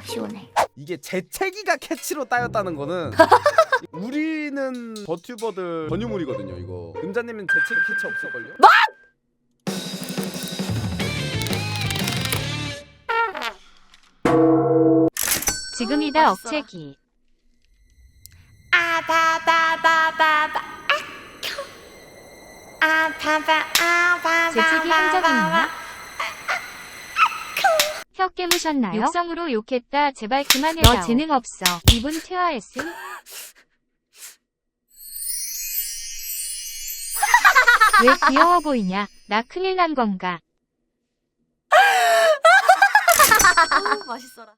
시원해. 이게 재채기가 캐치로 따였다는 거는 우리는 버튜버들 전유물이거든요. 이거 금자님은 재채기 캐치 없을걸요? 지금이다 억체기. 재채기 한 적 있나? 혀 깨무셨나요? 육성으로 욕했다. 제발 그만해라. 너 재능 없어. 이분 퇴화했음? 왜 귀여워 보이냐? 나 큰일 난 건가? 맛있어라.